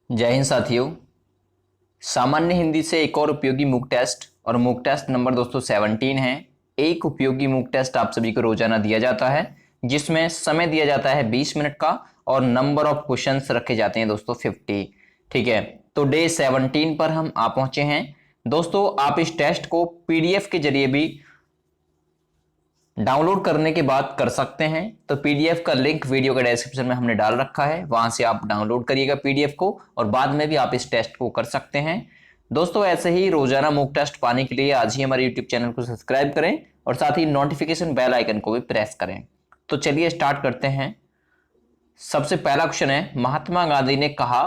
जय हिंद साथियों। सामान्य हिंदी से एक और उपयोगी मूक टेस्ट और मूक टेस्ट नंबर दोस्तों 17 है। एक उपयोगी मूक टेस्ट आप सभी को रोजाना दिया जाता है जिसमें समय दिया जाता है 20 मिनट का और नंबर ऑफ क्वेश्चंस रखे जाते हैं दोस्तों 50। ठीक है, तो डे 17 पर हम आ पहुंचे हैं। दोस्तों आप इस टेस्ट को पीडीएफ के जरिए भी डाउनलोड करने के बाद कर सकते हैं। तो पीडीएफ का लिंक वीडियो के डिस्क्रिप्शन में हमने डाल रखा है, वहां से आप डाउनलोड करिएगा पीडीएफ को और बाद में भी आप इस टेस्ट को कर सकते हैं। दोस्तों ऐसे ही रोजाना मॉक टेस्ट पाने के लिए आज ही हमारे यूट्यूब चैनल को सब्सक्राइब करें और साथ ही नोटिफिकेशन बेल आइकन को भी प्रेस करें। तो चलिए स्टार्ट करते हैं। सबसे पहला क्वेश्चन है, महात्मा गांधी ने कहा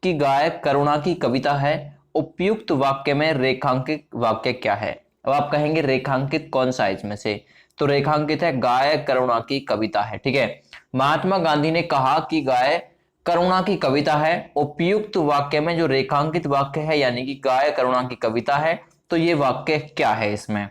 कि गाय करुणा की कविता है, उपयुक्त वाक्य में रेखांकित वाक्य क्या है। अब आप कहेंगे रेखांकित कौन सा है इसमें से, तो रेखांकित है गाय करुणा की कविता है। ठीक है, महात्मा गांधी ने कहा कि गाय करुणा की कविता है, उपयुक्त वाक्य में जो रेखांकित वाक्य है यानी कि गाय करुणा की कविता है, तो ये वाक्य क्या है इसमें।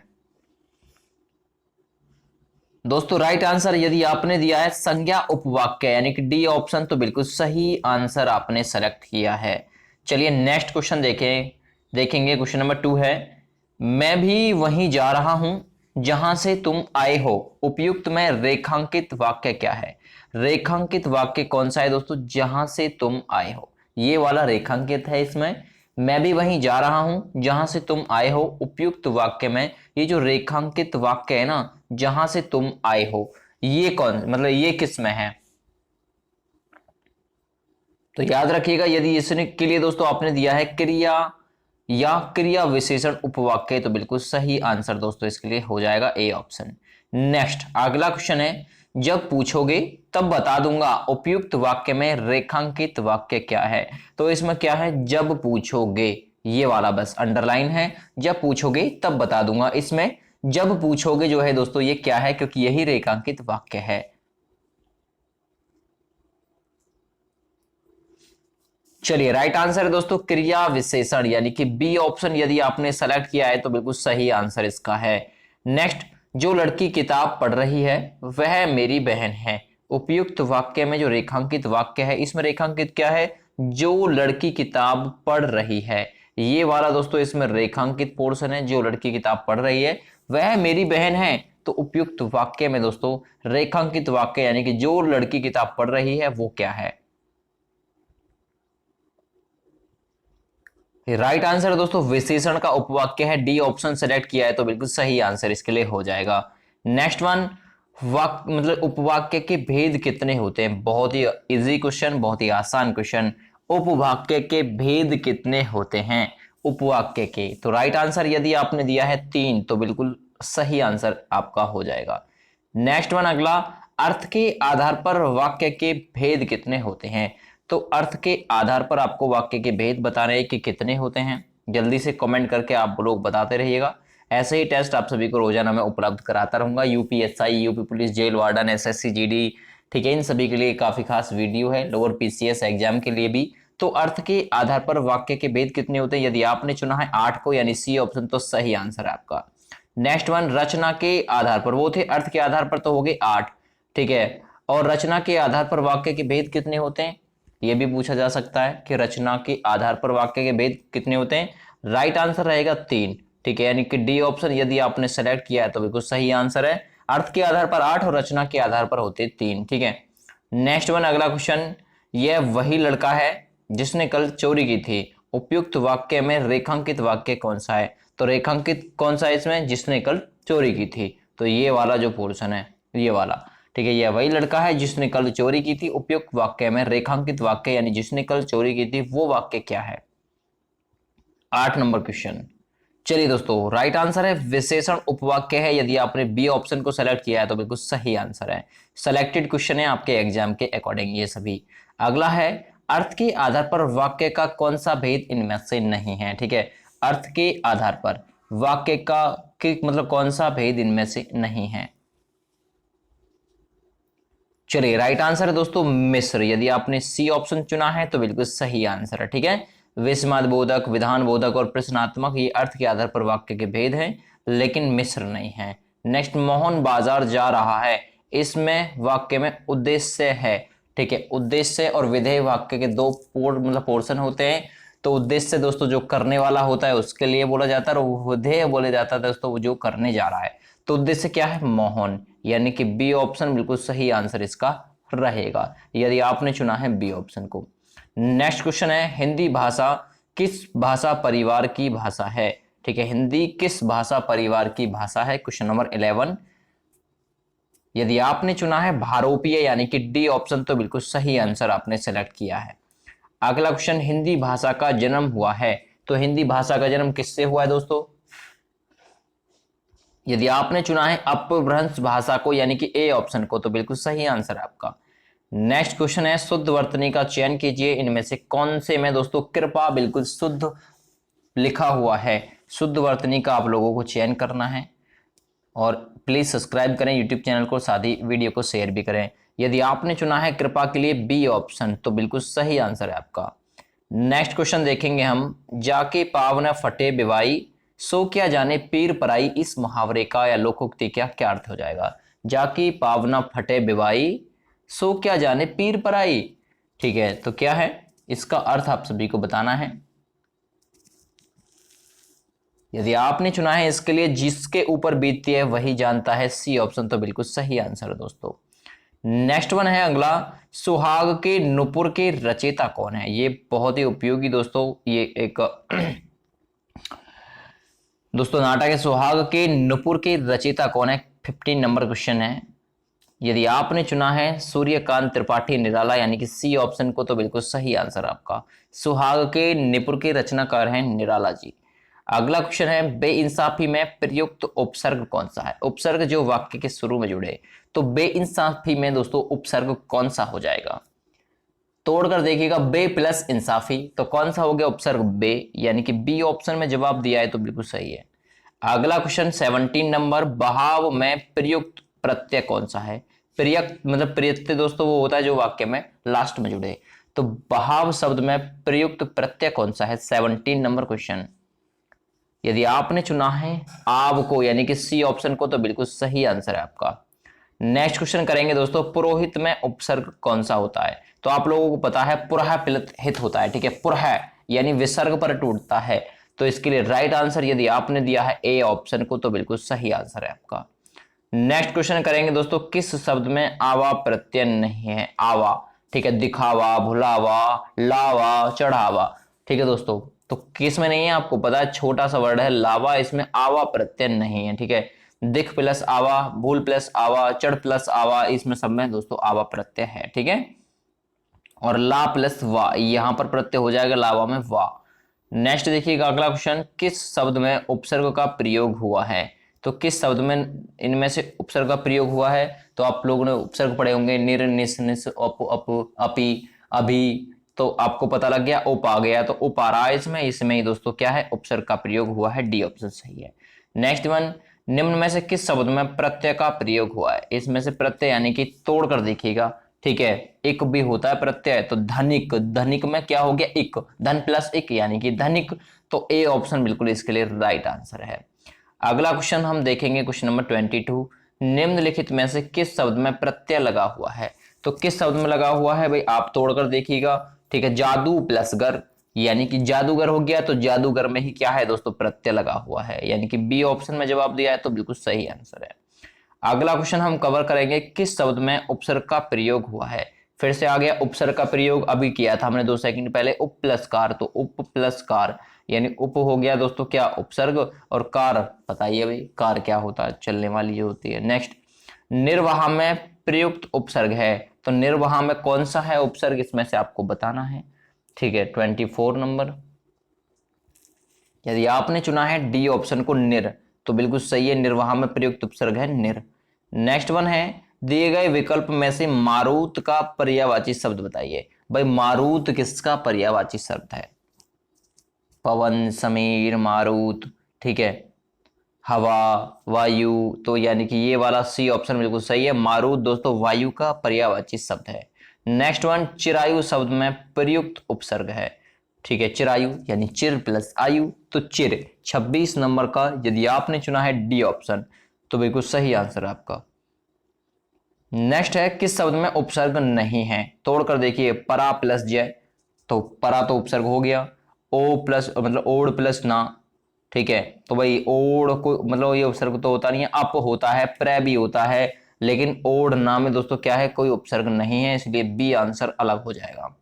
दोस्तों राइट आंसर यदि आपने दिया है संज्ञा उपवाक्य यानी कि डी ऑप्शन, तो बिल्कुल सही आंसर आपने सेलेक्ट किया है। चलिए नेक्स्ट क्वेश्चन देखेंगे। क्वेश्चन नंबर 2 है, मैं भी वहीं जा रहा हूं जहां से तुम आए हो, उपयुक्त में रेखांकित वाक्य क्या है। रेखांकित वाक्य कौन सा है दोस्तों, जहां से तुम आए हो, ये वाला रेखांकित है इसमें। मैं भी वहीं जा रहा हूं जहां से तुम आए हो, उपयुक्त वाक्य में ये जो रेखांकित वाक्य है ना, जहां से तुम आए हो, ये कौन मतलब ये किस में है। तो याद रखिएगा यदि इसने के लिए दोस्तों आपने दिया है क्रिया या क्रिया विशेषण उपवाक्य, तो बिल्कुल सही आंसर दोस्तों इसके लिए हो जाएगा ए ऑप्शन। नेक्स्ट अगला क्वेश्चन है, जब पूछोगे तब बता दूंगा, उपयुक्त वाक्य में रेखांकित वाक्य क्या है। तो इसमें क्या है, जब पूछोगे, ये वाला बस अंडरलाइन है, जब पूछोगे तब बता दूंगा। इसमें जब पूछोगे जो है दोस्तों ये क्या है, क्योंकि यही रेखांकित वाक्य है। चलिए राइट आंसर है दोस्तों क्रिया विशेषण यानी कि बी ऑप्शन, यदि आपने सेलेक्ट किया है तो बिल्कुल सही आंसर इसका है। नेक्स्ट, जो लड़की किताब पढ़ रही है वह मेरी बहन है, उपयुक्त वाक्य में जो रेखांकित वाक्य है, इसमें रेखांकित क्या है, जो लड़की किताब पढ़ रही है, ये वाला दोस्तों इसमें रेखांकित पोर्शन है। जो लड़की किताब पढ़ रही है वह मेरी बहन है, तो उपयुक्त वाक्य में दोस्तों रेखांकित वाक्य यानी कि जो लड़की किताब पढ़ रही है वो क्या है। राइट आंसर है दोस्तों विशेषण का उपवाक्य है, डी ऑप्शन सेलेक्ट किया है तो बिल्कुल सही आंसर इसके लिए हो जाएगा। नेक्स्ट वन, वाक्य मतलब उपवाक्य के भेद कितने होते हैं। बहुत ही इजी क्वेश्चन, बहुत ही आसान क्वेश्चन। उपवाक्य के भेद कितने होते हैं उपवाक्य के, तो राइट आंसर यदि आपने दिया है 3 तो बिल्कुल सही आंसर आपका हो जाएगा। नेक्स्ट वन अगला, अर्थ के आधार पर वाक्य के भेद कितने होते हैं। तो अर्थ के आधार पर आपको वाक्य के भेद बताने हैं कि कितने होते हैं। जल्दी से कमेंट करके आप लोग बताते रहिएगा। ऐसे ही टेस्ट आप सभी को रोजाना मैं उपलब्ध कराता रहूंगा। UPSI, UP police, jail warden, SSC, GD, ठीक है, इन सभी के लिए काफी खास वीडियो है, लोअर पीसीएस एग्जाम के लिए भी। तो अर्थ के आधार पर वाक्य के भेद कितने होते हैं, यदि आपने चुना है 8 को यानी सी ऑप्शन, तो सही आंसर है आपका। नेक्स्ट वन, रचना के आधार पर, वो थे अर्थ के आधार पर तो हो गए 8, ठीक है, और रचना के आधार पर वाक्य के भेद कितने होते हैं, यह भी पूछा जा सकता है कि रचना के आधार पर वाक्य के भेद कितने होते हैं। राइट आंसर रहेगा 3, ठीक है, यानी कि डी ऑप्शन यदि आपने सेलेक्ट किया है तो बिल्कुल सही आंसर है। अर्थ के आधार पर 8 और रचना के आधार पर होते 3, ठीक है। नेक्स्ट वन अगला क्वेश्चन, यह वही लड़का है जिसने कल चोरी की थी, उपयुक्त वाक्य में रेखांकित वाक्य कौन सा है। तो रेखांकित कौन सा है इसमें, जिसने कल चोरी की थी, तो ये वाला जो पोर्शन है ये वाला, ठीक है, यह वही लड़का है जिसने कल चोरी की थी, उपयुक्त वाक्य में रेखांकित वाक्य यानी जिसने कल चोरी की थी वो वाक्य क्या है। 8 नंबर क्वेश्चन। चलिए दोस्तों राइट आंसर है विशेषण उपवाक्य है, यदि आपने बी ऑप्शन को सेलेक्ट किया है तो बिल्कुल सही आंसर है। सेलेक्टेड क्वेश्चन है आपके एग्जाम के अकॉर्डिंग ये सभी। अगला है, अर्थ के आधार पर वाक्य का कौन सा भेद इनमें से नहीं है, ठीक है, अर्थ के आधार पर वाक्य का मतलब कौन सा भेद इनमें से नहीं है। चलिए राइट आंसर है दोस्तों मिस्र, यदि आपने सी ऑप्शन चुना है तो बिल्कुल सही आंसर है, ठीक है। विस्मत बोधक, विधान बोधक और प्रश्नात्मक ये अर्थ के आधार पर वाक्य के भेद हैं, लेकिन मिस्र नहीं है। नेक्स्ट, मोहन बाजार जा रहा है, इसमें वाक्य में उद्देश्य है, ठीक है। उद्देश्य और विधेय वाक्य के दो मतलब पोर्शन होते हैं। तो उद्देश्य दोस्तों जो करने वाला होता है उसके लिए बोला जाता है, और विधेय बोले जाता है दोस्तों वो जो करने जा रहा है। तो उद्देश्य क्या है? मोहन, यानी कि बी ऑप्शन बिल्कुल सही आंसर इसका रहेगा, यदि आपने चुना है बी ऑप्शन को। नेक्स्ट क्वेश्चन है, हिंदी भाषा किस भाषा परिवार की भाषा है? ठीक है, हिंदी किस भाषा परिवार की भाषा है? Question number 11। यदि आपने चुना है भारोपीय यानी कि डी ऑप्शन, तो बिल्कुल सही आंसर आपने सेलेक्ट किया है। अगला क्वेश्चन, हिंदी भाषा का जन्म हुआ है, तो हिंदी भाषा का जन्म किससे हुआ है दोस्तों? यदि आपने चुना है अपभ्रंश भाषा को यानी कि ए ऑप्शन को, तो बिल्कुल सही आंसर है आपका। नेक्स्ट क्वेश्चन है, शुद्ध वर्तनी का चयन कीजिए, इनमें से कौन से में दोस्तों कृपा बिल्कुल शुद्ध लिखा हुआ है? शुद्ध वर्तनी का आप लोगों को चयन करना है, और प्लीज सब्सक्राइब करें यूट्यूब चैनल को, साथ ही वीडियो को शेयर भी करें। यदि आपने चुना है कृपा के लिए बी ऑप्शन, तो बिल्कुल सही आंसर है आपका। नेक्स्ट क्वेश्चन देखेंगे हम, जाके पावना फटे बिवाई सो क्या जाने पीर पराई, इस मुहावरे का या लोकोक्ति का क्या अर्थ हो जाएगा? जाके पावना फटे बिवाई सो क्या जाने पीर पराई, ठीक है, तो क्या है इसका अर्थ आप सभी को बताना है। यदि आपने चुना है इसके लिए जिसके ऊपर बीतती है वही जानता है, सी ऑप्शन, तो बिल्कुल सही आंसर है दोस्तों। नेक्स्ट वन है अगला, सुहाग के नुपुर के रचयिता कौन है? ये बहुत ही उपयोगी दोस्तों, ये एक दोस्तों नाटक है सुहाग के नुपुर के रचयिता कौन है? 15 नंबर क्वेश्चन है। यदि आपने चुना है सूर्यकांत त्रिपाठी निराला यानी कि सी ऑप्शन को, तो बिल्कुल सही आंसर आपका। सुहाग के नुपुर के रचनाकार हैं निराला जी। अगला क्वेश्चन है, बेइंसाफी में प्रयुक्त उपसर्ग कौन सा है? उपसर्ग जो वाक्य के शुरू में जुड़े, तो बेइंसाफी में दोस्तों उपसर्ग कौन सा हो जाएगा? तोड़कर देखिएगा, बे प्लस इंसाफी, तो कौन सा हो गया उपसर्ग? बे, यानी कि बी ऑप्शन में जवाब दिया है, तो बिल्कुल सही है। अगला क्वेश्चन 17 नंबर, बहाव में प्रयुक्त प्रत्यय कौन सा है? प्रयुक्त मतलब प्रत्यय दोस्तों वो होता है जो वाक्य में लास्ट में जुड़े, तो बहाव शब्द में प्रयुक्त प्रत्यय कौन सा है? 17 नंबर क्वेश्चन। यदि आपने चुना है आव को यानी कि सी ऑप्शन को, तो बिल्कुल सही आंसर है आपका। नेक्स्ट क्वेश्चन करेंगे दोस्तों, पुरोहित में उपसर्ग कौन सा होता है? तो आप लोगों को पता है पुरः प्लुत हित होता है, ठीक है, पुरः यानी विसर्ग पर टूटता है, तो इसके लिए राइट आंसर यदि आपने दिया है ए ऑप्शन को, तो बिल्कुल सही आंसर है आपका। नेक्स्ट क्वेश्चन करेंगे दोस्तों, किस शब्द में आवा प्रत्यय नहीं है? आवा, ठीक है, दिखावा, भुलावा, लावा, चढ़ावा, ठीक है दोस्तों, तो किस में नहीं है आपको पता है, छोटा सा वर्ड है लावा, इसमें आवा प्रत्यय नहीं है, ठीक है। दिख प्लस आवा, भूल प्लस आवा, चढ़ प्लस आवा, इसमें सब में दोस्तों आवा प्रत्यय है, ठीक है। और ला प्लस वा, यहां पर प्रत्यय हो जाएगा लावा में वा। नेक्स्ट देखिएगा अगला क्वेश्चन, किस शब्द में उपसर्ग का प्रयोग हुआ है? तो किस शब्द में इनमें से उपसर्ग का प्रयोग हुआ है? तो आप लोगों ने उपसर्ग पढ़े होंगे, निर, निस, निस, अप, अप, अपि, अभी, तो आपको पता लग गया उप आ गया, तो उप आ रहा है इसमें ही दोस्तों क्या है उपसर्ग का प्रयोग हुआ है, डी ऑप्शन सही है। नेक्स्ट वन, निम्न में से किस शब्द में प्रत्यय का प्रयोग हुआ है? इसमें से प्रत्यय यानी कि तोड़कर देखिएगा, ठीक है, इक भी होता है प्रत्यय, तो धनिक, धनिक में क्या हो गया इक, धन प्लस इक यानी कि धनिक, तो ए ऑप्शन बिल्कुल इसके लिए राइट आंसर है। अगला क्वेश्चन हम देखेंगे क्वेश्चन नंबर 22, निम्नलिखित में से किस शब्द में प्रत्यय लगा हुआ है? तो किस शब्द में लगा हुआ है भाई, आप तोड़कर देखिएगा, ठीक है, जादू प्लस गर, यानी कि जादूगर हो गया, तो जादूगर में ही क्या है दोस्तों प्रत्यय लगा हुआ है, यानी कि बी ऑप्शन में जवाब दिया है, तो बिल्कुल सही आंसर है। अगला क्वेश्चन हम कवर करेंगे, किस शब्द में उपसर्ग का प्रयोग हुआ है? फिर से आ गया उपसर्ग का प्रयोग, अभी किया था हमने 2 सेकंड पहले, उप प्लस कार, तो उप प्लस कार यानी उप हो गया दोस्तों क्या उपसर्ग, और कार बताइए भाई कार क्या होता है, चलने वाली जो होती है। नेक्स्ट, निर्वाह में प्रयुक्त उपसर्ग है, तो निर्वाह में कौन सा है उपसर्ग, इसमें से आपको बताना है, ठीक है। 24 नंबर, यदि आपने चुना है डी ऑप्शन को निर, तो बिल्कुल सही है, निर्वाह में प्रयुक्त उपसर्ग है निर। नेक्स्ट वन है, दिए गए विकल्प में से मारुत का पर्यायवाची शब्द बताइए। भाई मारुत किसका पर्यायवाची शब्द है? पवन, समीर, मारुत, ठीक है, हवा, वायु, तो यानी कि ये वाला सी ऑप्शन बिल्कुल सही है, मारुत दोस्तों वायु का पर्यायवाची शब्द है। नेक्स्ट वन, चिरायु शब्द में प्रयुक्त उपसर्ग है, ठीक है, चिरायु यानी चिर प्लस आयु, तो चिर 26 नंबर का यदि आपने चुना है डी ऑप्शन, तो बिल्कुल सही आंसर है आपका। नेक्स्ट है किस शब्द में उपसर्ग नहीं है, तोड़कर देखिए, परा प्लस जय, तो परा तो उपसर्ग हो गया, ओ प्लस मतलब ओड प्लस ना, ठीक है, तो भाई ओड को मतलब ये उपसर्ग तो होता नहीं है, अप होता है, प्र भी होता है, लेकिन ओड ना में दोस्तों क्या है, कोई उपसर्ग नहीं है, इसलिए बी आंसर अलग हो जाएगा।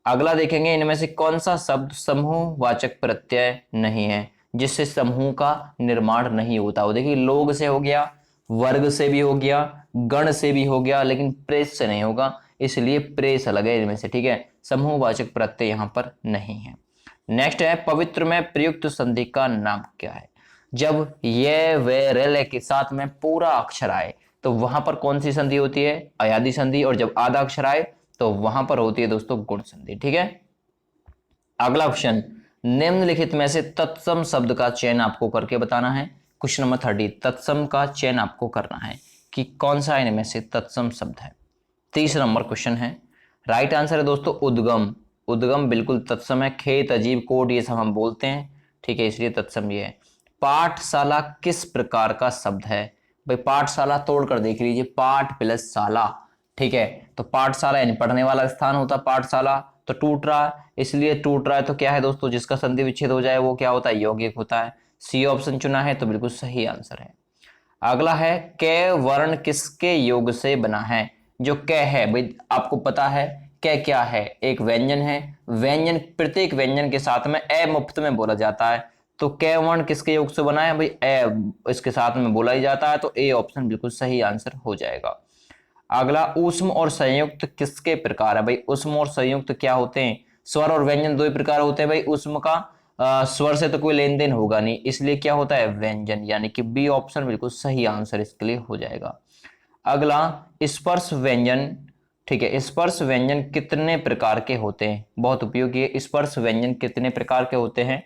अगला देखेंगे इनमें से कौन सा शब्द समूह वाचक प्रत्यय नहीं है, जिससे समूह का निर्माण नहीं होता। वो देखिए लोग से हो गया, वर्ग से भी हो गया, गण से भी हो गया, लेकिन प्रेस से नहीं होगा, इसलिए प्रेस अलग है इनमें से, ठीक है, समूहवाचक प्रत्यय यहां पर नहीं है। नेक्स्ट है पवित्र में प्रयुक्त संधि का नाम क्या है। जब ये वे रेल के साथ में पूरा अक्षर आए तो वहां पर कौन सी संधि होती है, अयादि संधि, और जब आधा अक्षर आए तो वहां पर होती है दोस्तों गुण संधि, ठीक है। अगला क्वेश्चन, निम्नलिखित में से तत्सम शब्द का चयन आपको करके बताना है। क्वेश्चन नंबर 30, तत्सम का चयन आपको करना है कि कौन सा इनमें से तत्सम शब्द है। 30 नंबर क्वेश्चन है, राइट आंसर है दोस्तों उद्गम। उद्गम बिल्कुल तत्सम है, खेत अजीब कोट ये सब हम बोलते हैं, ठीक है, इसलिए तत्सम ये है। पाठशाला किस प्रकार का शब्द है, भाई पाठशाला तोड़कर देख लीजिए, पाठ प्लस शाला, ठीक है, तो पाठशाला यानी पढ़ने वाला स्थान होता है, पाठशाला तो टूट रहा है, इसलिए टूट रहा है, तो क्या है दोस्तों, जिसका संधि विच्छेद हो जाए वो क्या होता है, यौगिक होता है। सी ऑप्शन चुना है तो बिल्कुल सही आंसर है। अगला है क वर्ण किसके योग से बना है। जो क है भाई आपको पता है क क्या है, एक व्यंजन है, व्यंजन प्रत्येक व्यंजन के साथ में ए मुफ्त में बोला जाता है, तो क वर्ण किसके योग से बना है भाई, ए इसके साथ में बोला ही जाता है, तो ए ऑप्शन बिल्कुल सही आंसर हो जाएगा। अगला ऊष्म और संयुक्त किसके प्रकार है, भाई ऊष्म और संयुक्त क्या होते हैं, स्वर और व्यंजन दो ही प्रकार होते हैं भाई, ऊष्म का स्वर से तो कोई लेन देन होगा नहीं, इसलिए क्या होता है व्यंजन, यानी कि बी ऑप्शन बिल्कुल सही आंसर इसके लिए हो जाएगा। अगला स्पर्श व्यंजन, ठीक है, स्पर्श व्यंजन कितने प्रकार के होते हैं, बहुत उपयोगी है, स्पर्श व्यंजन कितने प्रकार के होते हैं।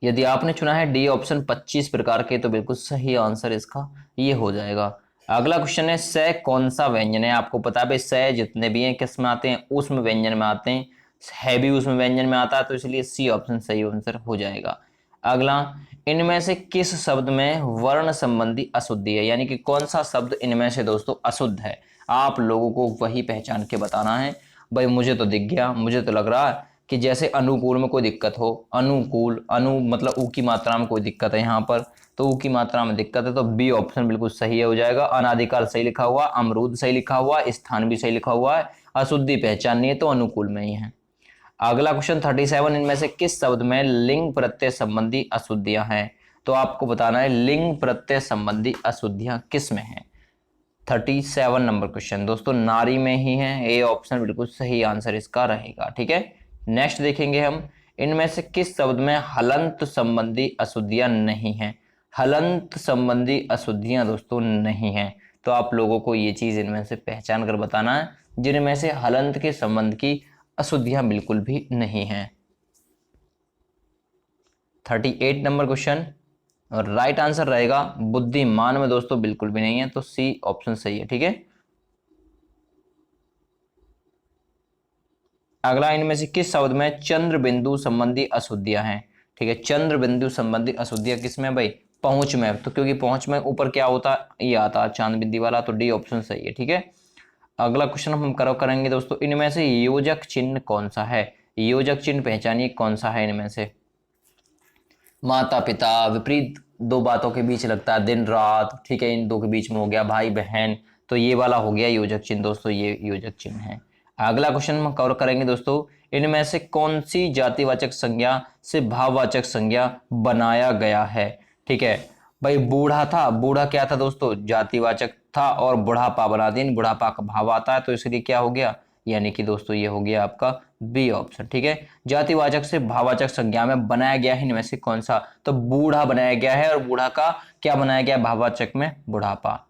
यदि आपने चुना है डी ऑप्शन 25 प्रकार के, तो बिल्कुल सही आंसर इसका ये हो जाएगा। अगला क्वेश्चन है स कौन सा व्यंजन है, आपको पता है भाई स जितने भी हैं किस में आते हैं, ऊष्म व्यंजन में आते हैं, है भी ऊष्म व्यंजन में आता है, तो इसलिए सी ऑप्शन सही आंसर हो जाएगा। अगला, इनमें से किस शब्द में वर्ण संबंधी अशुद्धि है, यानी कि कौन सा शब्द इनमें से दोस्तों अशुद्ध है, आप लोगों को वही पहचान के बताना है। भाई मुझे तो दिख गया, मुझे तो लग रहा है कि जैसे अनुकूल में कोई दिक्कत हो, अनुकूल अनु मतलब ऊ की मात्रा में कोई दिक्कत है यहाँ पर, तो ऊ की मात्रा में दिक्कत है, तो बी ऑप्शन बिल्कुल सही हो जाएगा। अनादिकाल सही लिखा हुआ, अमरूद सही लिखा हुआ, स्थान भी सही लिखा हुआ है, अशुद्धि पहचाननी है तो अनुकूल में ही है। अगला क्वेश्चन 37, इनमें से किस शब्द में लिंग प्रत्यय संबंधी अशुद्धियां हैं, तो आपको बताना है लिंग प्रत्यय संबंधी अशुद्धियां किस में है। 37 नंबर क्वेश्चन दोस्तों नारी में ही है, ए ऑप्शन बिल्कुल सही आंसर इसका रहेगा, ठीक है। नेक्स्ट देखेंगे हम, इनमें से किस शब्द में हलंत संबंधी अशुद्धियां नहीं है। हलंत संबंधी अशुद्धियां दोस्तों नहीं है, तो आप लोगों को ये चीज इनमें से पहचान कर बताना है जिनमें से हलंत के संबंध की अशुद्धियां बिल्कुल भी नहीं है। 38 नंबर क्वेश्चन, और राइट आंसर रहेगा बुद्धिमान में दोस्तों बिल्कुल भी नहीं है, तो सी ऑप्शन सही है, ठीक है। अगला, इनमें से किस शब्द में चंद्र बिंदु संबंधी अशुद्धियां हैं, ठीक है, चंद्र बिंदु संबंधी अशुद्धियां किसमें भाई, पहुंच में, तो क्योंकि पहुंच में ऊपर क्या होता ये आता चांद बिंदी वाला, तो डी ऑप्शन सही है, ठीक है। अगला क्वेश्चन हम करेंगे दोस्तों, इनमें से योजक चिन्ह कौन सा है, योजक चिन्ह पहचानिए कौन सा है इनमें से। माता पिता, विपरीत दो बातों के बीच लगता है, दिन रात, ठीक है, इन दो के बीच में हो गया, भाई बहन, तो ये वाला हो गया योजक चिन्ह दोस्तों, ये योजक चिन्ह है। अगला क्वेश्चन हम कवर करेंगे दोस्तों, इनमें से कौन सी जातिवाचक संज्ञा से भाववाचक संज्ञा बनाया गया है, ठीक है। भाई बूढ़ा था, बूढ़ा क्या था दोस्तों, जातिवाचक था, और बुढ़ापा बना दिन, बुढ़ापा का भाव आता है, तो इसलिए क्या हो गया, यानी कि दोस्तों ये हो गया आपका बी ऑप्शन, ठीक है। जातिवाचक से भाववाचक संज्ञा में बनाया गया है इनमें से कौन सा, तो बूढ़ा बनाया गया है, और बूढ़ा का क्या बनाया गया भाववाचक में, बुढ़ापा।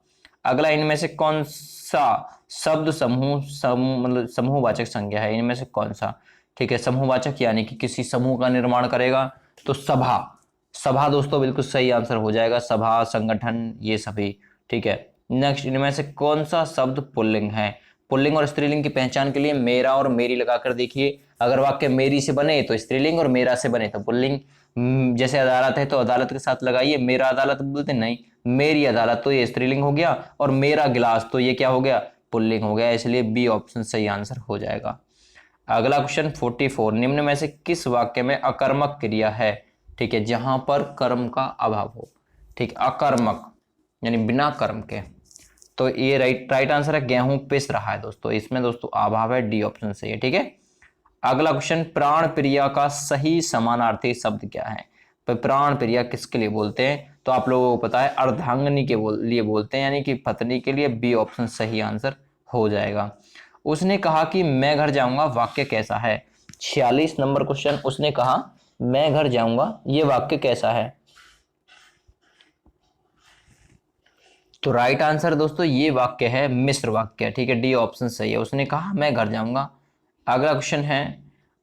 अगला, इनमें से कौन सा शब्द मतलब समूहवाचक संज्ञा है, इनमें से कौन सा, ठीक है, समूहवाचक यानी कि किसी समूह का निर्माण करेगा, तो सभा, सभा दोस्तों बिल्कुल सही आंसर हो जाएगा, सभा संगठन ये सभी, ठीक है। नेक्स्ट, इनमें से कौन सा शब्द पुल्लिंग है, पुल्लिंग और स्त्रीलिंग की पहचान के लिए मेरा और मेरी लगाकर देखिए, अगर वाक्य मेरी से बने तो स्त्रीलिंग और मेरा से बने तो पुल्लिंग। जैसे अदालत है तो अदालत के साथ लगाइए, मेरा अदालत बोलते नहीं, मेरी अदालत तो ये स्त्रीलिंग हो गया, और मेरा गिलास तो ये क्या हो गया, पुल्लिंग हो गया, इसलिए बी ऑप्शन सही आंसर हो जाएगा। अगला क्वेश्चन 44, निम्न में से किस वाक्य में अकर्मक क्रिया है, ठीक है, जहां पर कर्म का अभाव हो, ठीक, अकर्मक यानी बिना कर्म के। तो ये राइट आंसर है, गेहूं पिस रहा है दोस्तों, इसमें दोस्तों अभाव है, डी ऑप्शन सही है, ठीक है। अगला क्वेश्चन, प्राण प्रिया का सही समानार्थी शब्द क्या है। तो प्राण प्रिया किसके लिए बोलते हैं, तो आप लोगों को पता है अर्धांगिनी के लिए बोलते हैं, यानी कि पत्नी के लिए, बी ऑप्शन सही आंसर हो जाएगा। उसने कहा कि मैं घर जाऊंगा, वाक्य कैसा है। 46 नंबर क्वेश्चन, उसने कहा मैं घर जाऊंगा, ये वाक्य कैसा है। तो राइट आंसर दोस्तों ये वाक्य है मिश्र वाक्य, ठीक है, डी ऑप्शन सही है, उसने कहा मैं घर जाऊंगा। अगला क्वेश्चन है,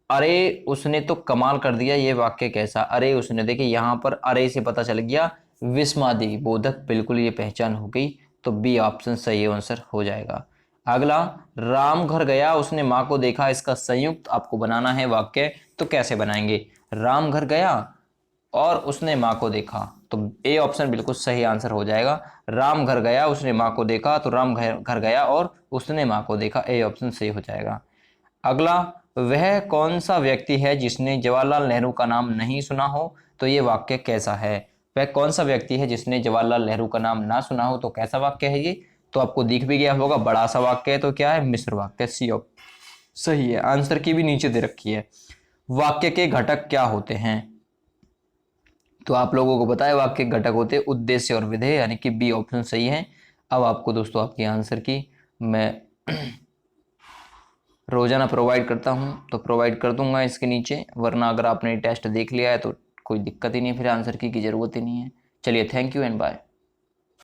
अरे उसने तो कमाल कर दिया, ये वाक्य कैसा। अरे उसने, देखिए यहां पर अरे से पता चल गया विस्मादी बोधक, बिल्कुल ये पहचान हो गई, तो बी ऑप्शन सही आंसर हो जाएगा। अगला, राम घर गया, उसने माँ को देखा, इसका संयुक्त आपको बनाना है वाक्य, तो कैसे बनाएंगे। राम घर गया और उसने माँ को देखा, तो ए ऑप्शन बिल्कुल सही आंसर हो जाएगा। राम घर गया, उसने माँ को देखा, तो राम घर गया और उसने माँ को देखा, ए ऑप्शन सही हो जाएगा। अगला, वह कौन सा व्यक्ति है जिसने जवाहरलाल नेहरू का नाम नहीं सुना हो, तो ये वाक्य कैसा है। वह कौन सा व्यक्ति है जिसने जवाहरलाल नेहरू का नाम ना सुना हो, तो कैसा वाक्य है ये, तो आपको दिख भी गया होगा, बड़ा सा वाक्य है, तो क्या है, मिश्र वाक्य, सी ऑप्शन सही है। आंसर की भी नीचे दे रखी है। वाक्य के घटक क्या होते हैं, तो आप लोगों को पता है वाक्य घटक होते हैं उद्देश्य और विधेय, यानी कि बी ऑप्शन सही है। अब आपको दोस्तों आपके आंसर की मैं रोजाना प्रोवाइड करता हूं, तो प्रोवाइड कर दूंगा इसके नीचे, वरना अगर आपने टेस्ट देख लिया है तो कोई दिक्कत ही नहीं, फिर आंसर की जरूरत ही नहीं है। चलिए, थैंक यू एंड बाय।